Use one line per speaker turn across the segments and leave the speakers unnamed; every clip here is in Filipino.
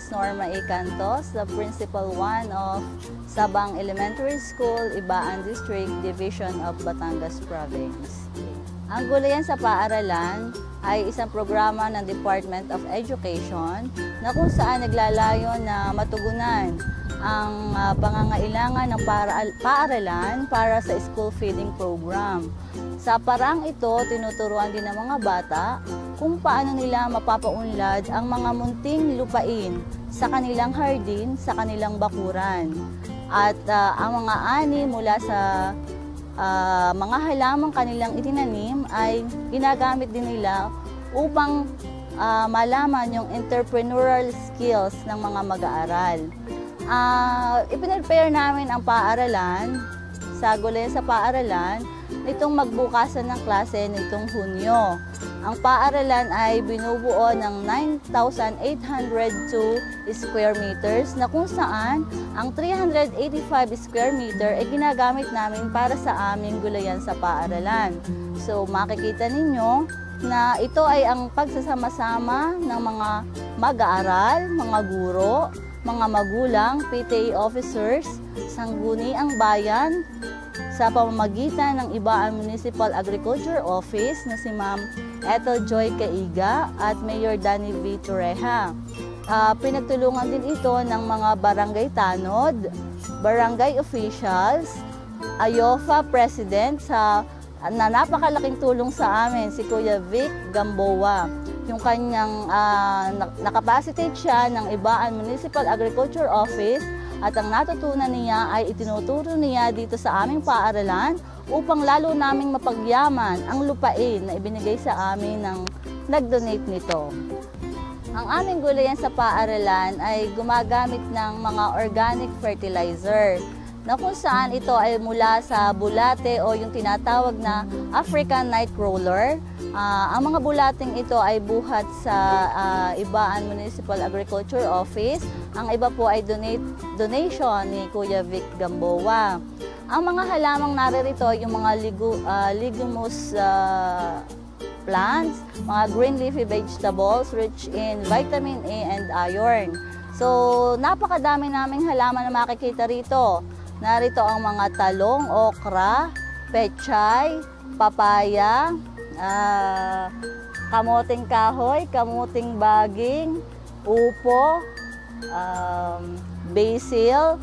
Mrs. Norma A. Cantos, the Principal 1 of Sabang Elementary School, Ibaan District, Division of Batangas Province. Ang Gulayan sa Paaralan ay isang programa ng Department of Education na kung saan naglalayo na matugunan ang pangangailangan ng paaralan para sa school feeding program. Sa paraang ito, tinuturuan din ng mga bata kung paano nila mapapaunlad ang mga munting lupain sa kanilang hardin, sa kanilang bakuran. At ang mga ani mula sa mga halamang kanilang itinanim ay ginagamit din nila upang malaman yung entrepreneurial skills ng mga mag-aaral. Ipinrepare namin ang paaralan sa Gulayan sa Paaralan nitong magbukasan ng klase nitong Hunyo. Ang paaralan ay binubuo ng 9,802 square meters na kung saan ang 385 square meter ay ginagamit namin para sa aming Gulayan sa Paaralan. So makikita ninyo na ito ay ang pagsasama-sama ng mga mag-aaral, mga guro, mga magulang, PTA officers, sangguniang bayan sa pamamagitan ng Ibaan Municipal Agriculture Office na si Ma'am Ethel Joy Caiga at Mayor Danny V. Torreja. Pinagtulungan din ito ng mga barangay tanod, barangay officials, AYOFA President na napakalaking tulong sa amin, si Kuya Vic Gamboa. Yung kanyang nakapacitate siya ng Ibaan Municipal Agriculture Office at ang natutunan niya ay itinuturo niya dito sa aming paaralan upang lalo naming mapagyaman ang lupain na ibinigay sa amin ng nag-donate nito. Ang aming Gulayan sa Paaralan ay gumagamit ng mga organic fertilizer na kung saan ito ay mula sa bulate o yung tinatawag na African Nightcrawler. Ang mga bulating ito ay buhat sa Ibaan Municipal Agriculture Office. Ang iba po ay donation ni Kuya Vic Gamboa. Ang mga halamang naririto yung mga leguminous plants, mga green leafy vegetables rich in vitamin A and iron. So napakadami naming halaman na makikita rito. Narito ang mga talong, okra, pechay, papaya, kamuting kahoy, kamuting baging, upo, basil,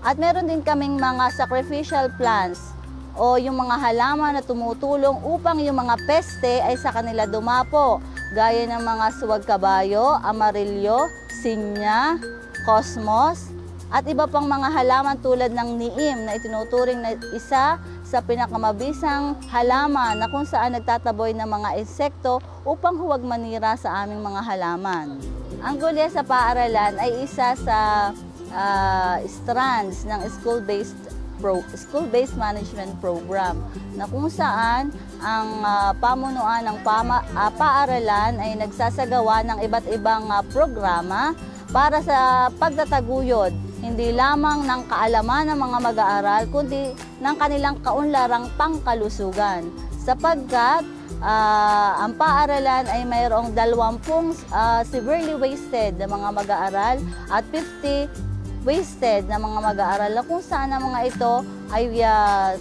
at meron din kaming mga sacrificial plants o yung mga halaman na tumutulong upang yung mga peste ay sa kanila dumapo, gaya ng mga suwag kabayo, amarilyo, sinya, cosmos, at iba pang mga halaman tulad ng niim na itinuturing na isa sa pinakamabisang halaman na kung saan nagtataboy ng mga insekto upang huwag manira sa aming mga halaman. Ang Gulayan sa Paaralan ay isa sa strands ng school-based management program na kung saan ang pamunuan ng paaralan ay nagsasagawa ng iba't ibang programa para sa pagtataguyod hindi lamang ng kaalaman ng mga mag-aaral, kundi ng kanilang kaunlarang pangkalusugan. Sapagkat ang paaralan ay mayroong 20 severely wasted na mga mag-aaral at 50 wasted na mga mag-aaral na kung saan ang mga ito ay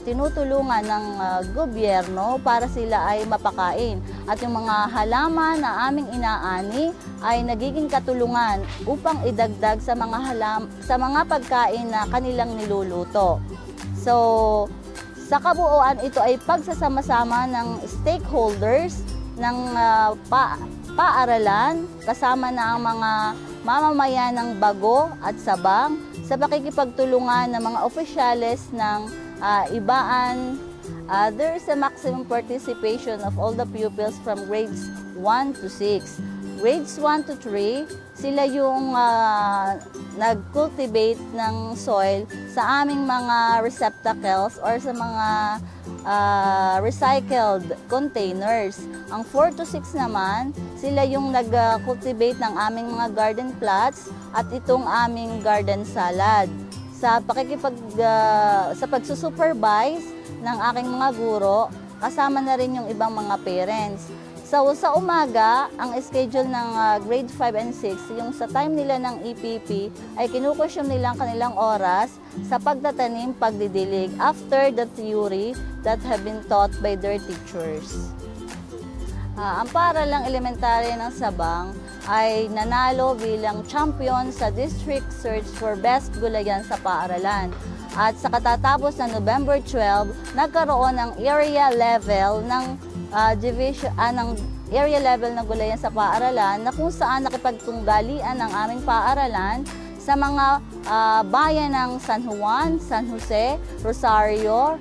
tinutulungan ng gobyerno para sila ay mapakain. At yung mga halaman na aming inaani ay nagiging katulungan upang idagdag sa mga pagkain na kanilang niluluto. So, sa kabuuan ito ay pagsasama-sama ng stakeholders ng paaralan kasama na ang mga mamamayan ng Bago at Sabang sa pakikipagtulungan ng mga opisyales ng Ibaan. There is a maximum participation of all the pupils from grades 1 to 6. Grades 1 to 3, sila yung nag-cultivate ng soil sa aming mga receptacles or sa mga recycled containers. Ang 4 to 6 naman, sila yung nag-cultivate ng aming mga garden plots at itong aming garden salad. Sa pagsusupervise ng aking mga guro, kasama na rin yung ibang mga parents. So sa umaga, ang schedule ng grade 5 and 6, yung sa time nila ng EPP, ay kinukonsume nila ang kanilang oras sa pagtatanim, pagdidilig, after the theory that have been taught by their teachers. Ang paaralang elementarya ng Sabang ay nanalo bilang champion sa District Search for Best Gulayan sa Paaralan. At sa katatapos ng November 12, nagkaroon ng area level ng area level ng gulayan sa paaralan, na kung saan nakipagtunggalian ang aming paaralan sa mga bayan ng San Juan, San Jose, Rosario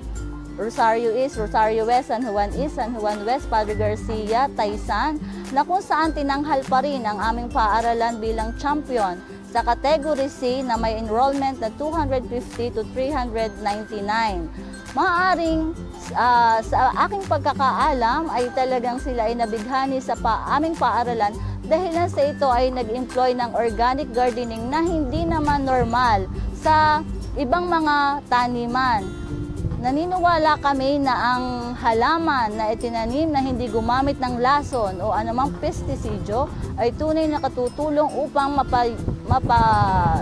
East, Rosario West, San Juan East, San Juan West, Padre Garcia, Taysan, na kung saan tinanghal pa rin ang aming paaralan bilang champion sa category C na may enrollment na 250 to 399. Maaaring sa aking pagkakaalam ay talagang sila ay nabighani sa aming paaralan dahil sa ito ay nag-employ ng organic gardening na hindi naman normal sa ibang mga taniman. Naniniwala kami na ang halaman na itinanim na hindi gumamit ng lason o anumang pestisidyo ay tunay na katutulong upang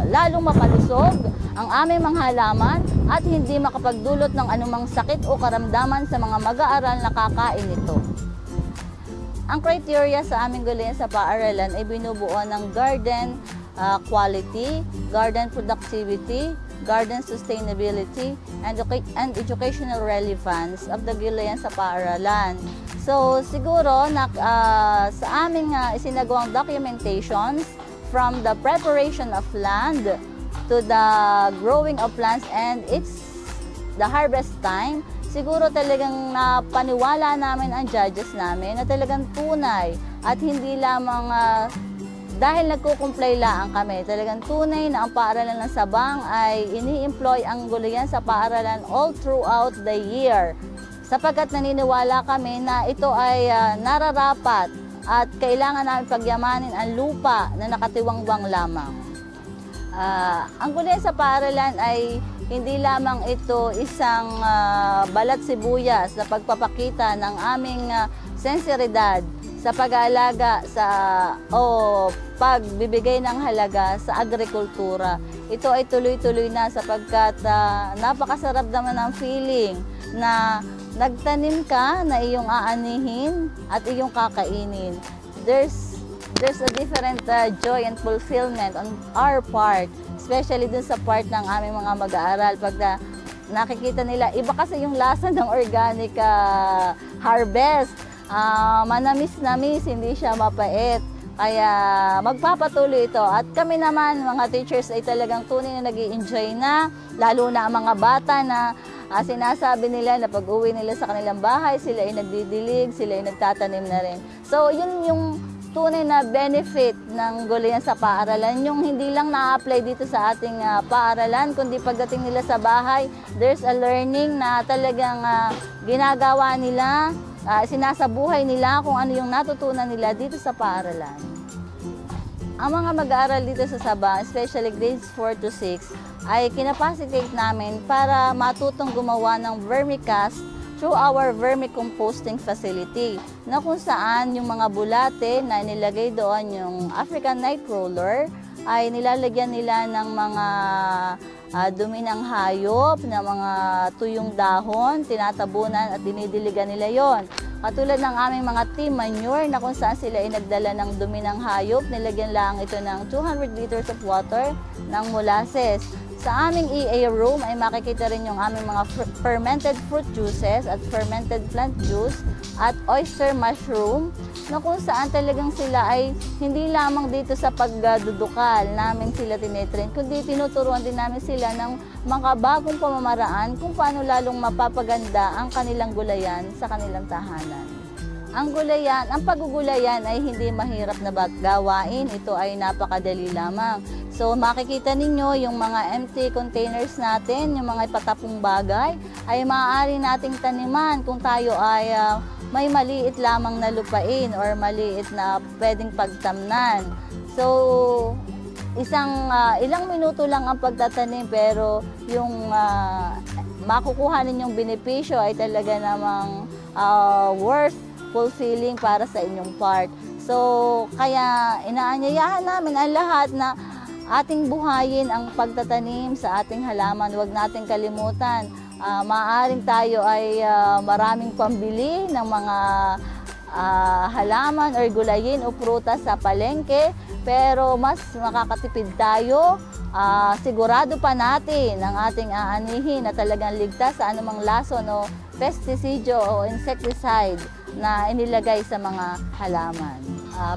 lalong mapalusog ang aming mga halaman at hindi makapagdulot ng anumang sakit o karamdaman sa mga mag-aaral na kakain nito. Ang criteria sa aming gulayan sa paaralan ay binubuo ng garden quality, garden productivity, garden sustainability, and educational relevance of the gulayan sa paaralan. So siguro sa aming isinagawang documentations, from the preparation of land to the growing of plants and the harvest time, siguro talagang napaniwala namin ang judges namin na talagang tunay at hindi lamang dahil nagko-comply lang kami. Talagang tunay na ang paaralan ng Sabang ay ini-employ ang gulayan sa paaralan all throughout the year. Sapagkat naniniwala kami na ito ay nararapat at kailangan namin pagyamanin ang lupa na nakatiwangwang lamang. Ang gulayan sa paaralan ay hindi lamang ito isang balat sibuyas na pagpapakita ng aming sensibilidad sa pag-aalaga o pagbibigay ng halaga sa agrikultura. Ito ay tuloy-tuloy na sapagkat napakasarap naman ang feeling na nagtanim ka na iyong aanihin at iyong kakainin. There's a different joy and fulfillment on our part, especially dun sa part ng aming mga mag-aaral. Pag nakikita nila, iba kasi yung lasa ng organic harvest. Manamis-namis, hindi siya mapait. Kaya magpapatuloy ito. At kami naman, mga teachers, ay talagang tunay na nag-i-enjoy na, lalo na ang mga bata na sinasabi nila na pag-uwi nila sa kanilang bahay, sila ay nagdidilig, sila ay nagtatanim na rin. So, yun yung tunay na benefit ng gulayan sa paaralan, yung hindi lang na-apply dito sa ating paaralan, kundi pagdating nila sa bahay, there's a learning na talagang ginagawa nila, sinasabuhay nila kung ano yung natutunan nila dito sa paaralan. Ang mga mag-aaral dito sa Sabang, especially grades 4 to 6, ay kinapacitate namin para matutong gumawa ng vermicast through our vermicomposting facility, na kung saan yung mga bulate na nilagay doon, yung African night roller, ay nilalagyan nila ng mga dumi ng hayop, na mga tuyong dahon, tinatabunan at dinidiligan nila yon. Katulad ng aming mga team manure na kung saan sila ay nagdala ng dumi ng hayop, nilagyan lang ito ng 200 liters of water ng molasses. Sa aming EA room ay makikita rin yung aming mga fermented fruit juices at fermented plant juice at oyster mushroom, na kung saan talagang sila ay hindi lamang dito sa pagdudukal namin sila tinetrain, kundi tinuturuan din namin sila ng mga bagong pamamaraan kung paano lalong mapapaganda ang kanilang gulayan sa kanilang tahanan. Ang paggugulayan ay hindi mahirap na gawain. Ito ay napakadali lamang. So makikita ninyo yung mga empty containers natin, yung mga patapong bagay, ay maaari nating taniman kung tayo ay may maliit lamang na lupain or maliit na pwedeng pagtamnan. So ilang minuto lang ang pagtatanim, pero yung makukuha ninyong benepisyo ay talaga namang worth fulfilling para sa inyong part. So, kaya inaanyayahan namin ang lahat na ating buhayin ang pagtatanim sa ating halaman. Huwag nating kalimutan. Maaaring tayo ay maraming pambili ng mga halaman or gulayin o prutas sa palengke, pero mas makakatipid tayo. Sigurado pa natin ang ating aanihin na talagang ligtas sa anumang lason o pestisidyo o insecticide na inilagay sa mga halaman.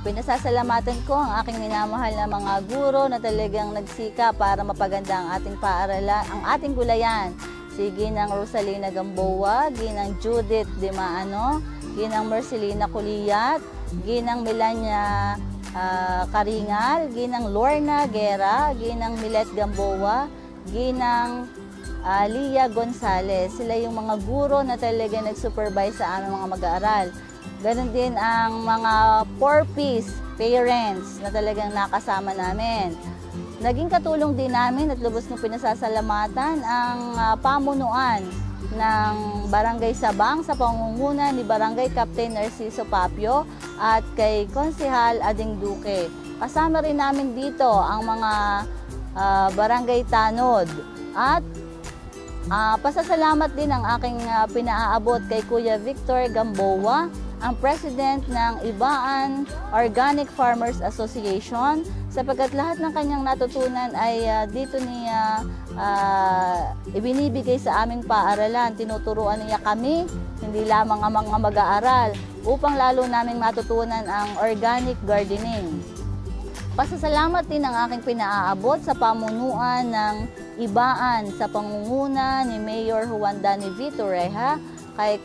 Pinasasalamatan ko ang aking minamahal na mga guro na talagang nagsika para mapaganda ang ating paaralan, ang ating gulayan. Si Ginang Rosalina Gamboa, Ginang Judith Dimaano, Ginang Marcelina Culiyat, Ginang Melania Karingal, Ginang Lorna Guerra, Ginang Milet Gamboa, Ginang Lia Gonzales. Sila yung mga guro na talaga nag-supervise sa aming mga mag-aaral. Ganon din ang mga 4Ps, parents, na talagang nakasama namin. Naging katulong din namin at lubos ng pinasasalamatan ang pamunuan ng Barangay Sabang sa pangunguna ni Barangay Captain Narciso Papio at kay Konsehal Ading Duque. Kasama rin namin dito ang mga Barangay Tanod at pasasalamat din ang aking pinaaabot kay Kuya Victor Gamboa, ang President ng Ibaan Organic Farmers Association, sapagkat lahat ng kanyang natutunan ay dito niya ibinibigay sa aming paaralan. Tinuturuan niya kami, hindi lamang ang mga mag-aaral, upang lalo naming matutunan ang organic gardening. Pasasalamat din ang aking pinaaabot sa pamunuan ng Ibaan sa pangunguna ni Mayor Juan Dani Vitoreja, kay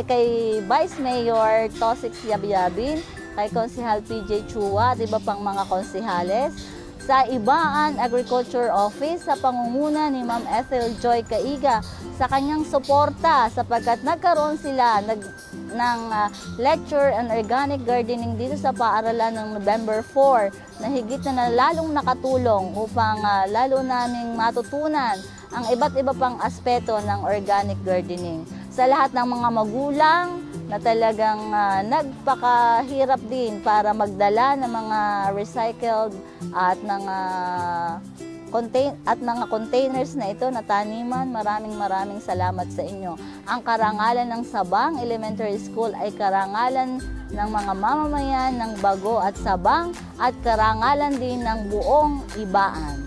kay Vice Mayor Tosik Yabyabin, kay Konsehal PJ Chua at iba pang mga konsehales, sa Ibaan Agriculture Office sa pangunguna ni Ma'am Ethel Joy Caiga sa kanyang suporta sapagkat nagkaroon sila ng lecture on organic gardening dito sa paaralan ng November 4 na higit na lalong nakatulong upang lalo naming matutunan ang iba't iba pang aspeto ng organic gardening. Sa lahat ng mga magulang na talagang nagpakahirap din para magdala ng mga recycled at mga containers na ito na taniman, maraming salamat sa inyo. Ang karangalan ng Sabang Elementary School ay karangalan ng mga mamamayan ng Bago at Sabang at karangalan din ng buong Ibaan.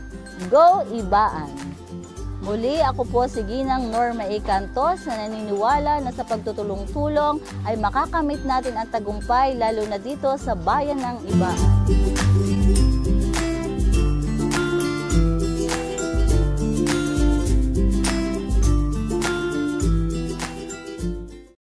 Go Ibaan! Muli, ako po si Ginang Norma A. Cantos na naniniwala na sa pagtutulong-tulong ay makakamit natin ang tagumpay lalo na dito sa bayan ng Ibaan.